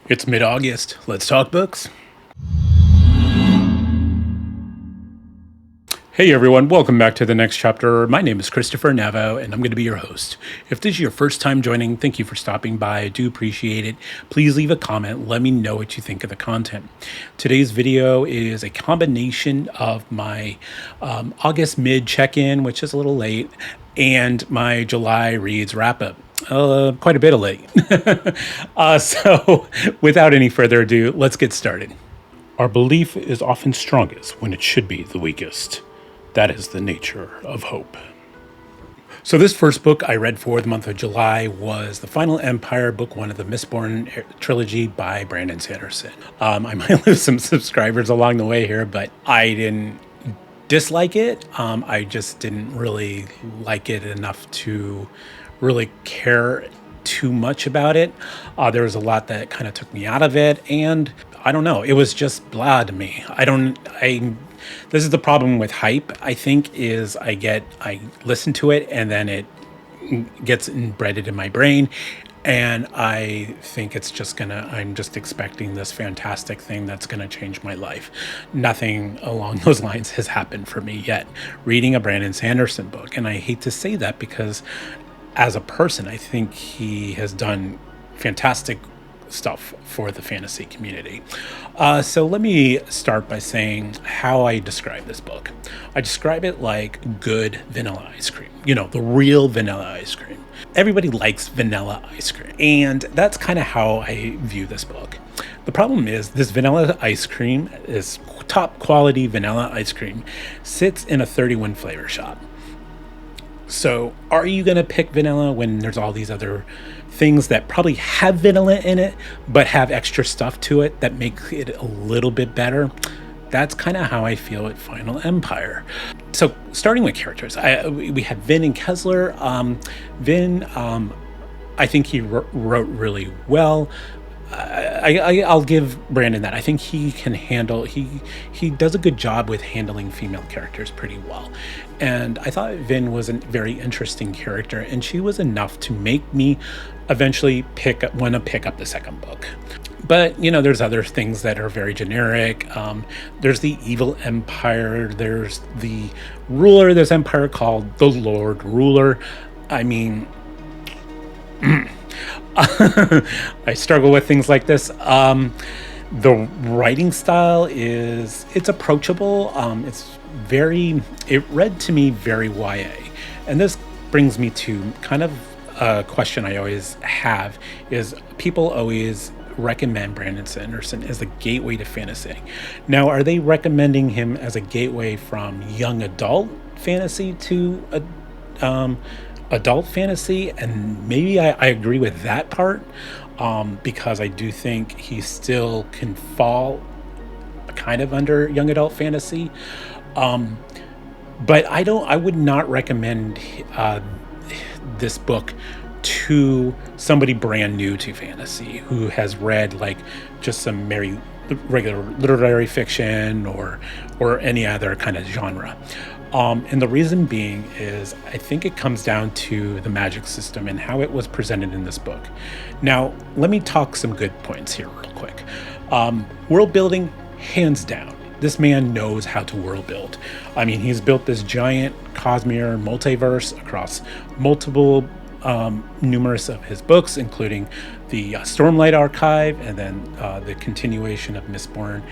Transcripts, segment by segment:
It's mid-August. Let's talk books. Hey everyone, welcome back to the next chapter. My name is Christopher Navo, and I'm going to be your host. If this is your first time joining, thank you for stopping by. I do appreciate it. Please leave a comment. Let me know what you think of the content. Today's video is a combination of my August mid check-in, which is a little late, and my July reads wrap-up. Quite a bit of late. So without any further ado, let's get started. Our belief is often strongest when it should be the weakest. That is the nature of hope. So this first book I read for the month of July was The Final Empire, book one of the Mistborn trilogy by Brandon Sanderson. I might lose some subscribers along the way here, but I didn't dislike it. I just didn't really like it enough to really care too much about it. There was a lot that kind of took me out of it, and I don't know. It was just blah to me. This is the problem with hype, I think, is I listen to it and then it gets embedded in my brain, and I think I'm just expecting this fantastic thing that's gonna change my life. Nothing along those lines has happened for me yet, reading a Brandon Sanderson book. And I hate to say that because as a person, I think he has done fantastic stuff for the fantasy community. So let me start by saying how I describe this book. I describe it like good vanilla ice cream. You know, the real vanilla ice cream. Everybody likes vanilla ice cream, and that's kind of how I view this book. The problem is this vanilla ice cream, this top quality vanilla ice cream, sits in a 31 flavor shop. So are you going to pick vanilla when there's all these other things that probably have vanilla in it, but have extra stuff to it that makes it a little bit better? That's kind of how I feel at Final Empire. So starting with characters, we had Vin and Kessler. Vin, I think he wrote really well. I'll give Brandon that. I think he can handle, he does a good job with handling female characters pretty well. And I thought Vin was a very interesting character, and she was enough to make me eventually want to pick up the second book. But, you know, there's other things that are very generic. There's the evil empire. There's the ruler. There's empire called the Lord Ruler. I mean, I struggle with things like this. The writing style it's approachable. It read to me very YA. And this brings me to kind of a question I always have is people always recommend Brandon Sanderson as a gateway to fantasy. Now, are they recommending him as a gateway from young adult fantasy to adult fantasy? And maybe I agree with that part, because I do think he still can fall kind of under young adult fantasy. But I would not recommend this book to somebody brand new to fantasy who has read like just some regular literary fiction or any other kind of genre. And the reason being is I think it comes down to the magic system and how it was presented in this book. Now, let me talk some good points here real quick. World building, hands down. This man knows how to world build. I mean, he's built this giant Cosmere multiverse across multiple numerous of his books, including the Stormlight Archive, and then the continuation of Mistborn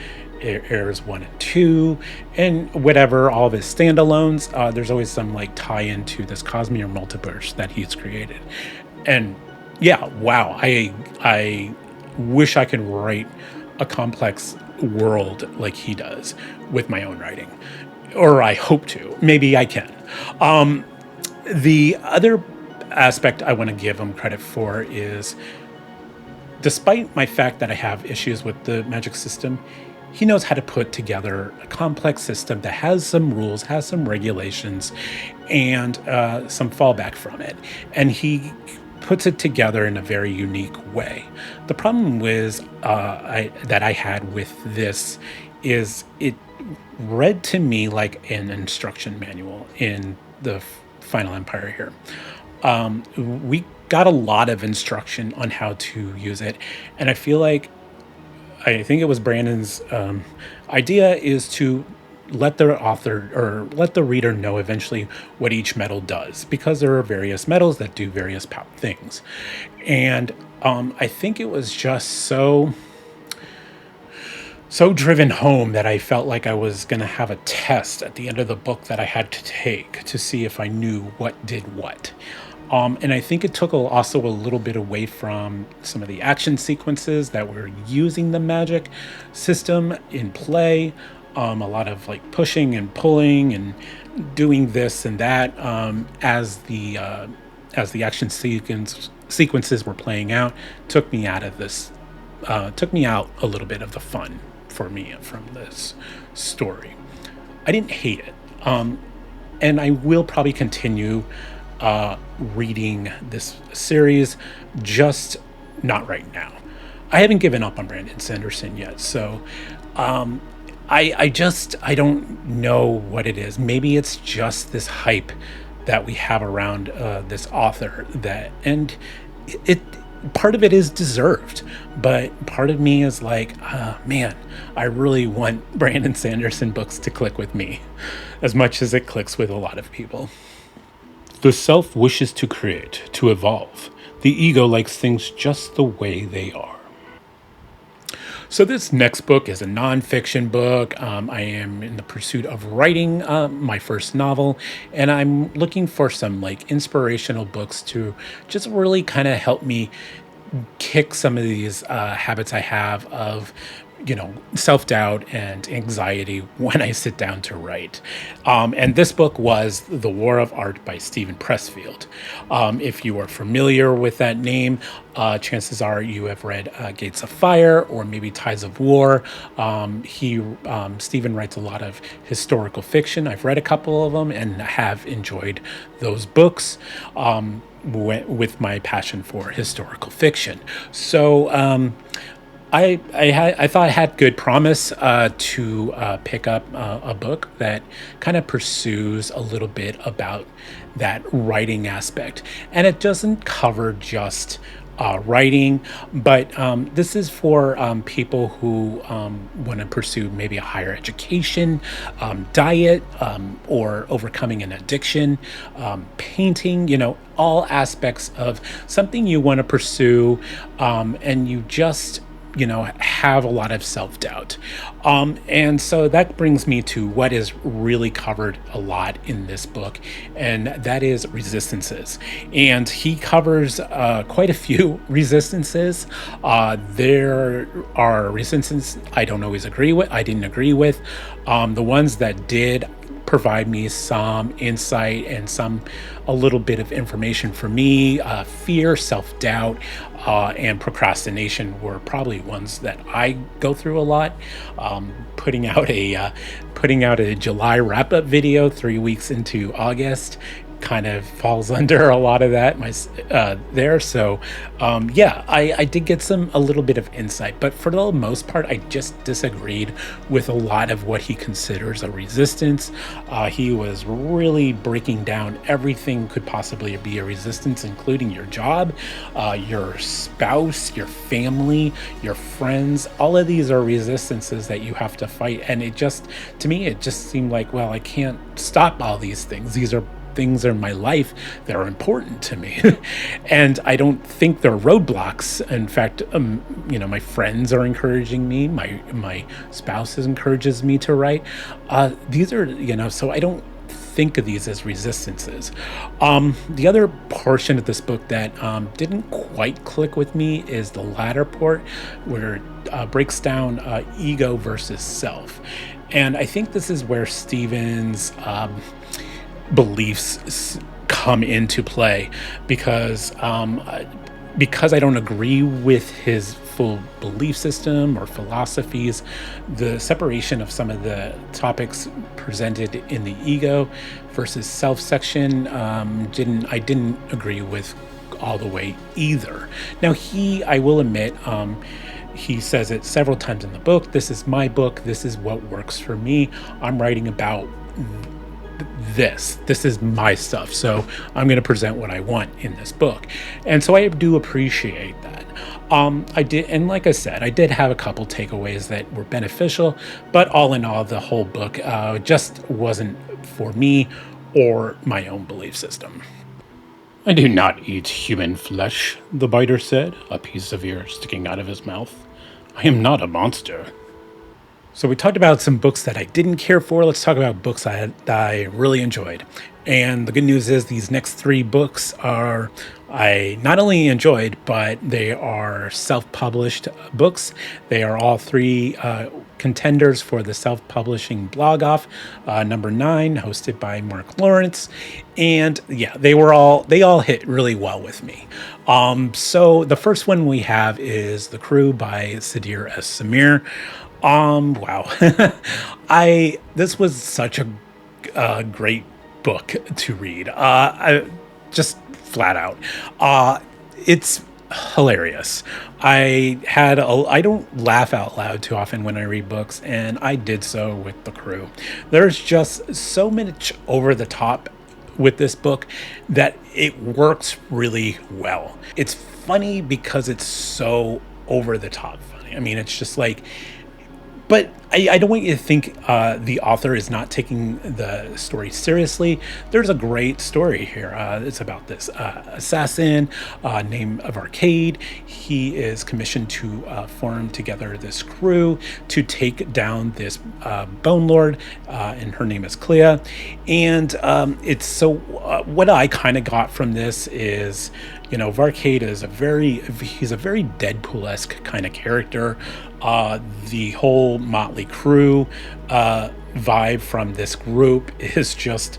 Heirs 1 and 2, and whatever, all of his standalones. There's always some like tie into this Cosmere multiverse that he's created. And yeah, wow, I wish I could write a complex world like he does with my own writing, or I hope to. Maybe I can. The other aspect I want to give him credit for is, despite my fact that I have issues with the magic system, he knows how to put together a complex system that has some rules, has some regulations, and some fallback from it. And he puts it together in a very unique way. The problem that I had with this is it read to me like an instruction manual in the Final Empire here. We got a lot of instruction on how to use it, and I feel like I think it was Brandon's idea is to let the author or let the reader know eventually what each metal does, because there are various metals that do various things. And I think it was just so driven home that I felt like I was going to have a test at the end of the book that I had to take to see if I knew what did what. And I think it took also a little bit away from some of the action sequences that were using the magic system in play. A lot of like pushing and pulling and doing this and that as the action sequences were playing out, took me out of this, took me out a little bit of the fun for me from this story. I didn't hate it, and I will probably continue reading this series, just not right now. I haven't given up on Brandon Sanderson yet, so I don't know what it is. Maybe it's just this hype that we have around this author, and it part of it is deserved, but part of me is like, man, I really want Brandon Sanderson books to click with me as much as it clicks with a lot of people. The self wishes to create, to evolve. The ego likes things just the way they are. So this next book is a nonfiction book. I am in the pursuit of writing my first novel, and I'm looking for some like inspirational books to just really kind of help me kick some of these habits I have of, self-doubt and anxiety when I sit down to write. And this book was The War of Art by Steven Pressfield. If you are familiar with that name, chances are you have read Gates of Fire or maybe Tides of War. Steven writes a lot of historical fiction. I've read a couple of them and have enjoyed those books. With my passion for historical fiction. So I thought I had good promise to pick up a book that kind of pursues a little bit about that writing aspect. And it doesn't cover just writing, but this is for people who want to pursue maybe a higher education, diet, or overcoming an addiction, painting, all aspects of something you want to pursue, and you just have a lot of self-doubt. And so that brings me to what is really covered a lot in this book, and that is resistances. And he covers quite a few resistances. There are resistances I don't always agree with, I didn't agree with. The ones that did provide me some insight and a little bit of information for me, fear, self-doubt, and procrastination were probably ones that I go through a lot. Putting out a July wrap-up video 3 weeks into August kind of falls under a lot of that there. So I did get a little bit of insight, but for the most part I just disagreed with a lot of what he considers a resistance. He was really breaking down everything could possibly be a resistance, including your job, your spouse, your family, your friends. All of these are resistances that you have to fight, and to me it just seemed like, well, I can't stop all these things. These are things in my life that are important to me. And I don't think they're roadblocks. In fact, my friends are encouraging me. My spouse encourages me to write. These are, so I don't think of these as resistances. The other portion of this book that didn't quite click with me is the latter part, where it breaks down ego versus self. And I think this is where Stephen's beliefs come into play, because I don't agree with his full belief system or philosophies. The separation of some of the topics presented in the ego versus self section I didn't agree with all the way either. Now I will admit, he says it several times in the book, this is my book, this is what works for me, I'm writing about this is my stuff, so I'm going to present what I want in this book. And so I do appreciate that. I did, and like I said, I did have a couple takeaways that were beneficial, but all in all, the whole book just wasn't for me or my own belief system. I do not eat human flesh, the biter said, a piece of ear sticking out of his mouth. I am not a monster. So we talked about some books that I didn't care for. Let's talk about books that I really enjoyed. And the good news is these next three books are I not only enjoyed, but they are self-published books. They are all three contenders for the self-publishing blog off number 9, hosted by Mark Lawrence. And yeah, they all hit really well with me. So the first one we have is The Crew by Sadir S. Samir. Wow. This was such a great book to read. I just flat out. It's hilarious. I don't laugh out loud too often when I read books, and I did so with The Crew. There's just so much over the top with this book that it works really well. It's funny because it's so over the top funny. I mean, it's just like, but I don't want you to think the author is not taking the story seriously. There's a great story here. It's about this assassin named Arcade. He is commissioned to form together this crew to take down this Bone Lord, and her name is Clea. And it's so what I kind of got from this is, Varcade is he's a very Deadpool-esque kind of character. The whole Motley Crew vibe from this group is just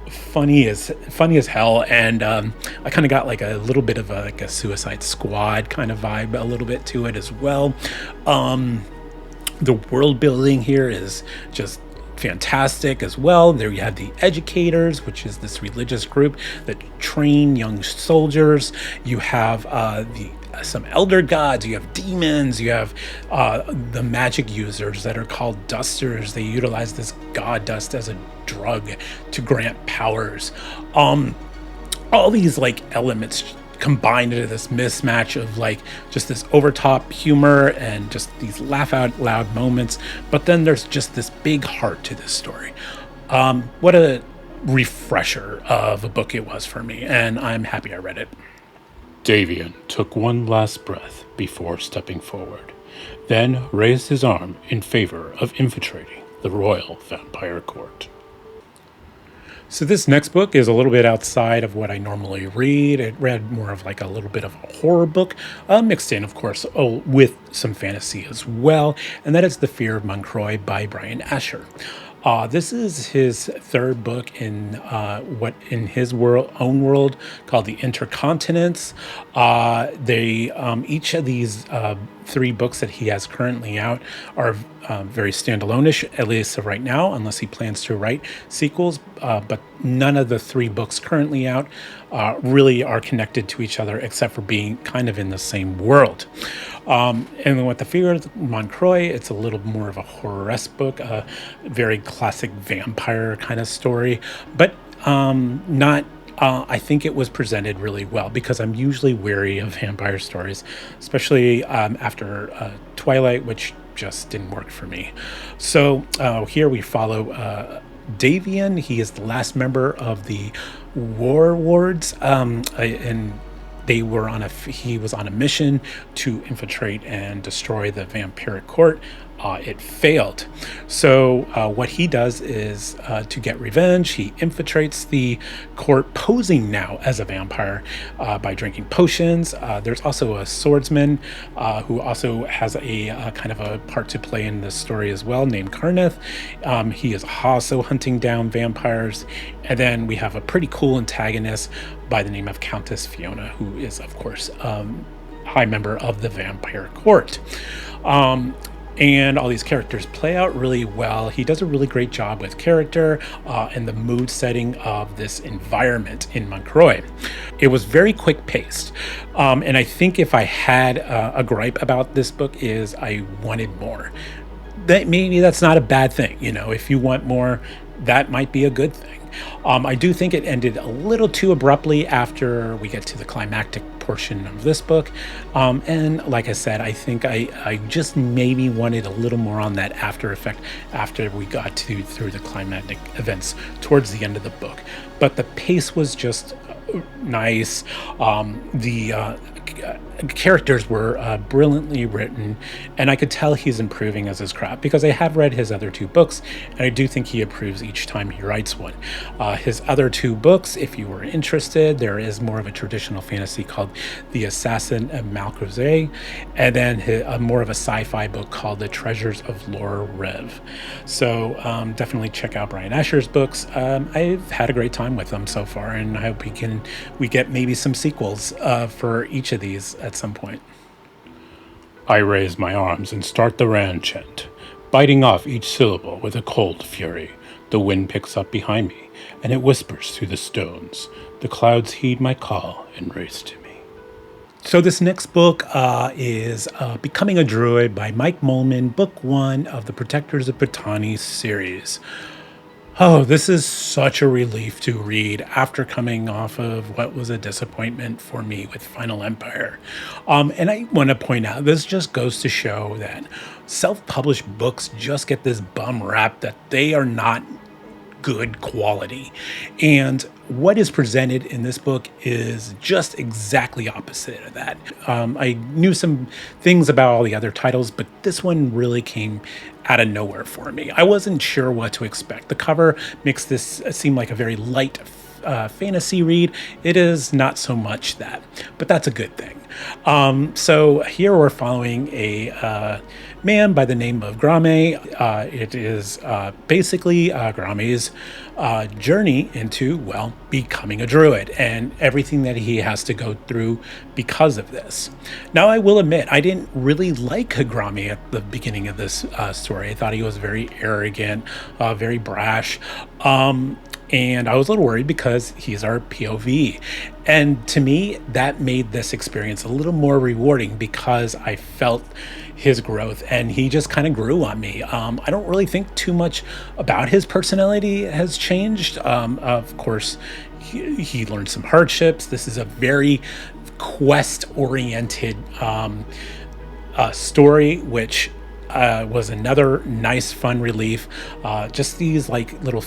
funny as hell, and I kind of got like a little bit of a Suicide Squad kind of vibe a little bit to it as well. The world building here is just fantastic as well. There you have the Educators, which is this religious group that train young soldiers. You have some elder gods, you have demons, you have the magic users that are called dusters. They utilize this god dust as a drug to grant powers. All these like elements combined into this mismatch of like just this overtop humor and just these laugh out loud moments, but then there's just this big heart to this story. What a refresher of a book it was for me, and I'm happy I read it. Davian took one last breath before stepping forward, then raised his arm in favor of infiltrating the Royal Vampire Court. So this next book is a little bit outside of what I normally read. It read more of like a little bit of a horror book, mixed in, of course, with some fantasy as well, and that is The Fear of Moncroy by Brian Asher. This is his third book in what in his own world called the Intercontinents. Each of these three books that he has currently out are very standalone-ish, at least right now, unless he plans to write sequels. But none of the three books currently out really are connected to each other, except for being kind of in the same world. And with The Fear of Moncroy, it's a little more of a horror-esque book, a very classic vampire kind of story, but not. I think it was presented really well, because I'm usually wary of vampire stories, especially after Twilight, which just didn't work for me. So here we follow Davian. He is the last member of the War Wards, and he was on a mission to infiltrate and destroy the vampiric court. It failed. So what he does is to get revenge, he infiltrates the court posing now as a vampire by drinking potions. There's also a swordsman who also has a kind of a part to play in this story as well, named Karneth. He is also hunting down vampires. And then we have a pretty cool antagonist by the name of Countess Fiona, who is, of course, high member of the vampire court. And all these characters play out really well. He does a really great job with character and the mood setting of this environment in Moncroy. It was very quick paced. And I think if I had a gripe about this book is I wanted more. Maybe that's not a bad thing. If you want more, that might be a good thing. I do think it ended a little too abruptly after we get to the climactic portion of this book. And like I said, I think I just maybe wanted a little more on that after effect after we got through the climactic events towards the end of the book. But the pace was just nice. The characters were brilliantly written, and I could tell he's improving as his craft because I have read his other two books, and I do think he improves each time he writes one. His other two books, if you were interested, there is more of a traditional fantasy called The Assassin of Malcrozet, and then more of a sci-fi book called The Treasures of Laura Rev. So definitely check out Brian Asher's books. I've had a great time with them so far, and I hope we get maybe some sequels for each of these at some point. I raise my arms and start the Rand chant, biting off each syllable with a cold fury. The wind picks up behind me, and it whispers through the stones. The clouds heed my call and race to me. So this next book is Becoming a Druid by Mike Molman, book 1 of the Protectors of Botany series. Oh, this is such a relief to read after coming off of what was a disappointment for me with Final Empire. And I want to point out, this just goes to show that self-published books just get this bum rap that they are not good quality. And what is presented in this book is just exactly opposite of that. I knew some things about all the other titles, but this one really came out of nowhere for me. I wasn't sure what to expect. The cover makes this seem like a very light fantasy read. It is not so much that, but that's a good thing. So here we're following a man by the name of Grame. It is basically Grame's journey into, well, becoming a druid and everything that he has to go through because of this. Now, I will admit, I didn't really like Grame at the beginning of this story. I thought he was very arrogant, very brash. And I was a little worried because he's our POV. And to me, that made this experience a little more rewarding because I felt his growth and he just kind of grew on me. I don't really think too much about his personality has changed. Of course, he learned some hardships. This is a very quest-oriented story, which was another nice, fun relief. Just these like little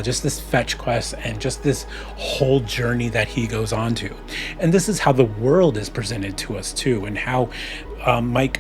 just this fetch quest and just this whole journey that he goes on to. And this is how the world is presented to us too, and how Mike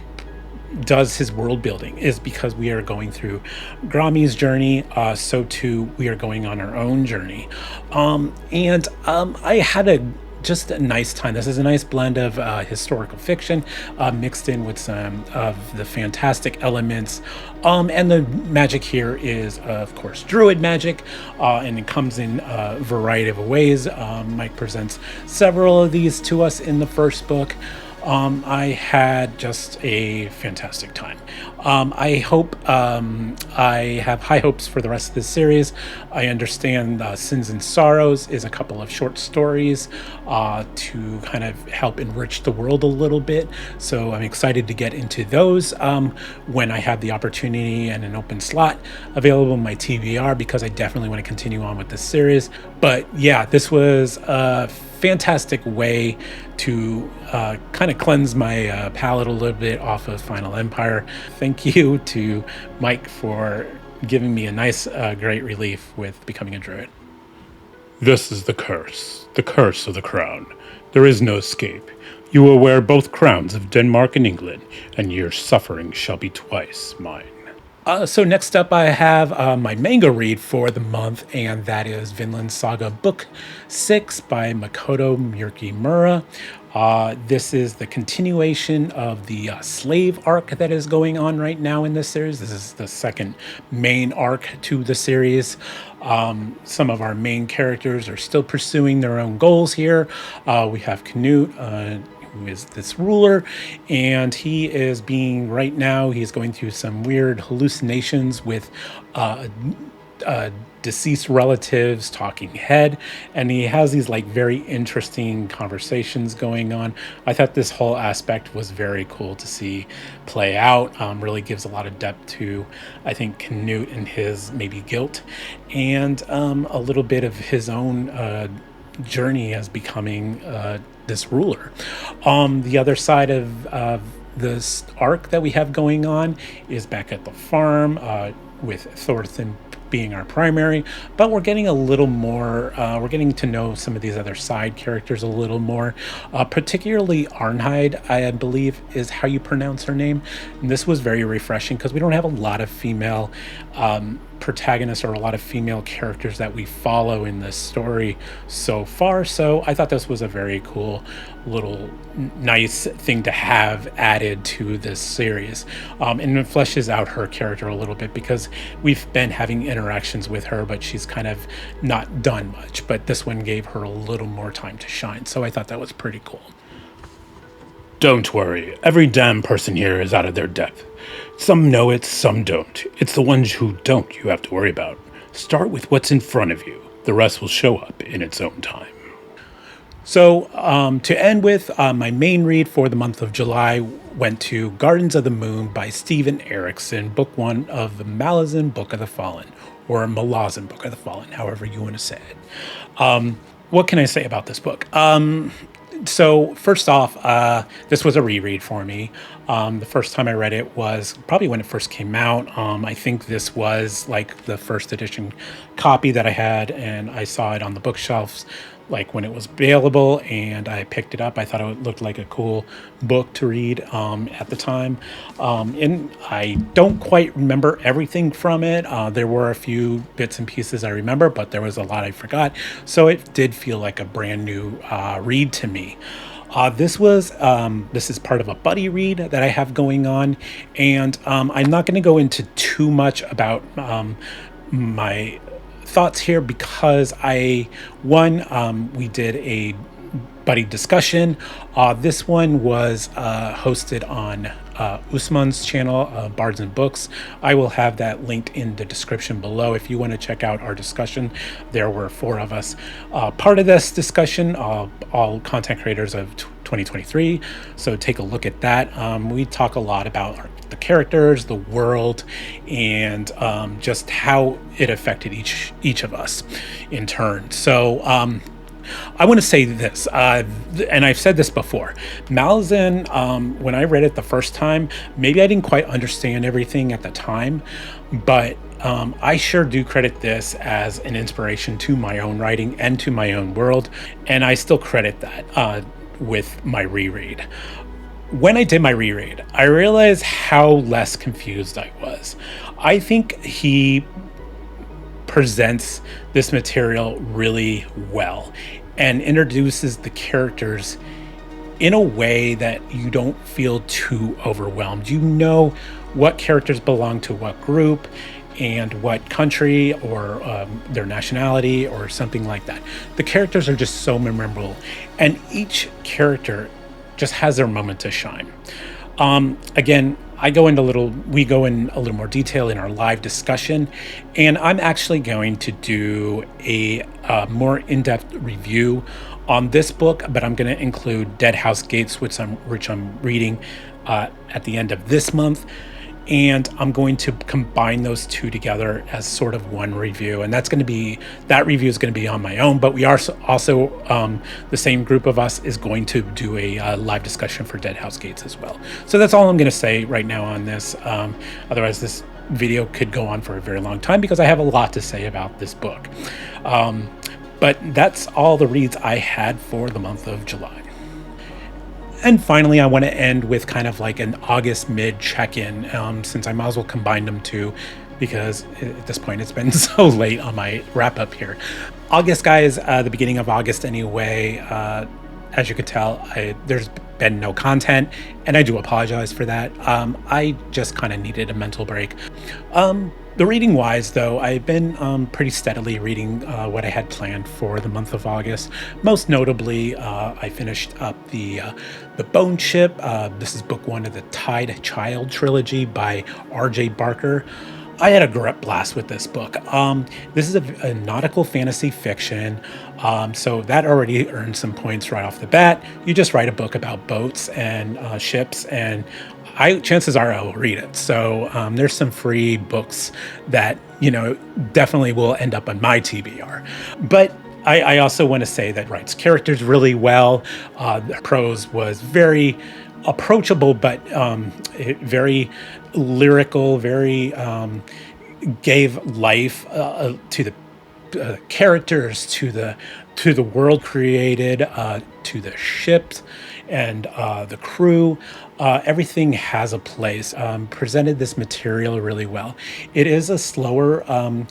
does his world building is because we are going through Grame's journey, so too we are going on our own journey. I had just a nice time. This is a nice blend of historical fiction mixed in with some of the fantastic elements. And the magic here is, of course, druid magic, and it comes in a variety of ways. Mike presents several of these to us in the first book. I had just a fantastic time. I hope I have high hopes for the rest of this series. I understand Sins and Sorrows is a couple of short stories to kind of help enrich the world a little bit. So I'm excited to get into those when I have the opportunity and an open slot available in my TBR, because I definitely want to continue on with this series. But yeah, this was a fantastic way to kind of cleanse my palate a little bit off of Final Empire. Thank you to Mike for giving me a nice, great relief with Becoming a Druid. This is the curse of the crown. There is no escape. You will wear both crowns of Denmark and England, and your suffering shall be twice mine. So next up, I have my manga read for the month, and that is Vinland Saga Book 6 by Makoto Muraki-Mura. This is the continuation of the slave arc that is going on right now in this series. This is the second main arc to the series. Some of our main characters are still pursuing their own goals here. We have Knut, who is this ruler, and he is he's going through some weird hallucinations with deceased relatives talking head, and he has these like very interesting conversations going on. I thought this whole aspect was very cool to see play out. Really gives a lot of depth to, I think, Canute and his maybe guilt, and a little bit of his own journey as becoming this ruler. The other side of this arc that we have going on is back at the farm with Thorfinn being our primary, but we're getting a little more, we're getting to know some of these other side characters a little more, particularly Arnheid, I believe is how you pronounce her name. And this was very refreshing because we don't have a lot of female protagonists or a lot of female characters that we follow in this story so far. So I thought this was a very cool little nice thing to have added to this series. And it fleshes out her character a little bit because we've been having interactions with her, but she's kind of not done much. But this one gave her a little more time to shine. So I thought that was pretty cool. Don't worry, every damn person here is out of their depth. Some know it, some don't. It's the ones who don't you have to worry about. Start with what's in front of you. The rest will show up in its own time. So to end with, my main read for the month of July went to Gardens of the Moon by Steven Erikson, book one of the Malazan Book of the Fallen, or Malazan Book of the Fallen, however you want to say it. What can I say about this book? So first off, this was a reread for me. The first time I read it was probably when it first came out. I think this was like the first edition copy that I had, and I saw it on the bookshelves like when it was available, and I picked it up. I thought it looked like a cool book to read at the time. And I don't quite remember everything from it. There were a few bits and pieces I remember, but there was a lot I forgot. So it did feel like a brand new read to me. This is part of a buddy read that I have going on, and I'm not going to go into too much about my thoughts here because we did a buddy discussion. This one was hosted on Usman's channel, Bards and Books. I will have that linked in the description below if you want to check out our discussion. There were 4 of us part of this discussion, all content creators of 2023. So take a look at that. We talk a lot about the characters, the world, and just how it affected each of us in turn. So I want to say this, and I've said this before. Malazan, when I read it the first time, maybe I didn't quite understand everything at the time, but I sure do credit this as an inspiration to my own writing and to my own world, and I still credit that with my reread. When I did my reread, I realized how less confused I was. I think he presents this material really well and introduces the characters in a way that you don't feel too overwhelmed. You know what characters belong to what group and what country or their nationality or something like that. The characters are just so memorable, and each character just has their moment to shine. Again, we go in a little more detail in our live discussion, and I'm actually going to do a more in-depth review on this book, but I'm going to include Dead House Gates, which I'm reading at the end of this month, and I'm going to combine those two together as sort of one review, and that review is going to be on my own, but we are also the same group of us is going to do a live discussion for Dead House Gates as well. So that's all I'm going to say right now on this. Otherwise this video could go on for a very long time because I have a lot to say about this book. But that's all the reads I had for the month of July. And finally, I want to end with kind of like an August mid check-in, since I might as well combine them two because at this point it's been so late on my wrap-up here. August, guys, the beginning of August anyway, as you could tell, there's been no content, and I do apologize for that. I just kind of needed a mental break. The reading wise, though, I've been pretty steadily reading what I had planned for the month of August. Most notably, I finished up the Bone Ship. This is book one of the Tide Child trilogy by R.J. Barker. I had a blast with this book. This is a nautical fantasy fiction, so that already earned some points right off the bat. You just write a book about boats and ships, and chances are I will read it. So there's some free books that definitely will end up on my TBR. But I also want to say that writes characters really well. The prose was very approachable, but very lyrical, very gave life to the characters, to the world created, to the ships and the crew. Everything has a place. Presented this material really well. It is a slower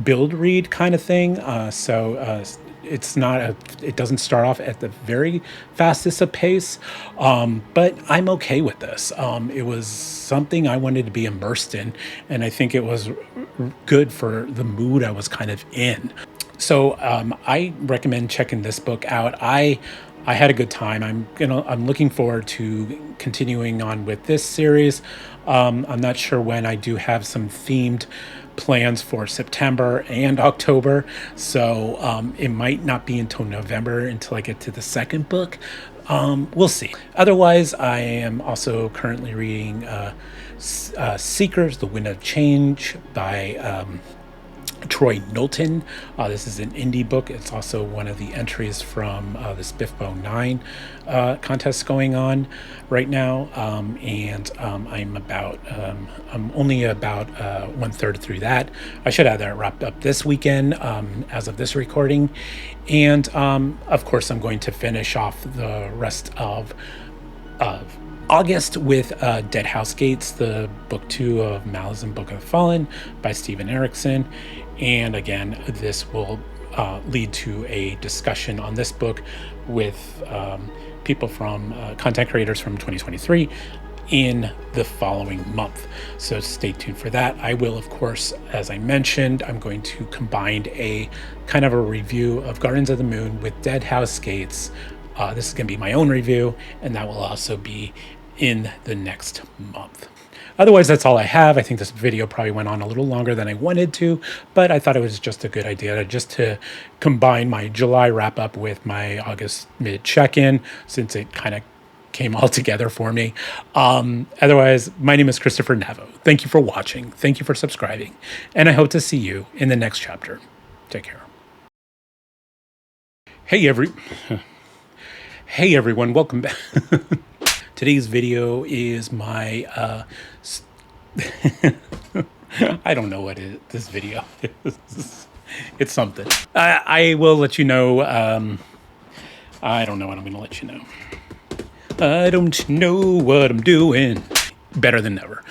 build read kind of thing, so it's not it doesn't start off at the very fastest of pace, but I'm okay with this. It was something I wanted to be immersed in, and I think it was good for the mood I was kind of in. So I recommend checking this book out. I had a good time. I'm looking forward to continuing on with this series. I'm not sure when. I do have some themed plans for September and October, so it might not be until November until I get to the second book. We'll see. Otherwise, I am also currently reading Seekers, The Wind of Change by Troy Knowlton. This is an indie book. It's also one of the entries from the SPFBO 9 contest going on right now. I'm only about 1/3 through that. I should have that wrapped up this weekend as of this recording. And of course, I'm going to finish off the rest of August with Dead House Gates, the book 2 of Malice and Book of the Fallen by Stephen Erickson. And again, this will lead to a discussion on this book with people from content creators from 2023 in the following month. So stay tuned for that. I will, of course, as I mentioned, I'm going to combine a kind of a review of Gardens of the Moon with Dead House Gates. This is going to be my own review, and that will also be in the next month. Otherwise, that's all I have. I think this video probably went on a little longer than I wanted to, but I thought it was just a good idea to combine my July wrap up with my August mid check-in, since it kind of came all together for me. Otherwise, my name is Christopher Navo. Thank you for watching. Thank you for subscribing, and I hope to see you in the next chapter. Take care. Hey everyone, welcome back. Today's video is my I don't know what this video is. It's something. I will let you know. I don't know what I'm going to let you know. I don't know what I'm doing. Better than never.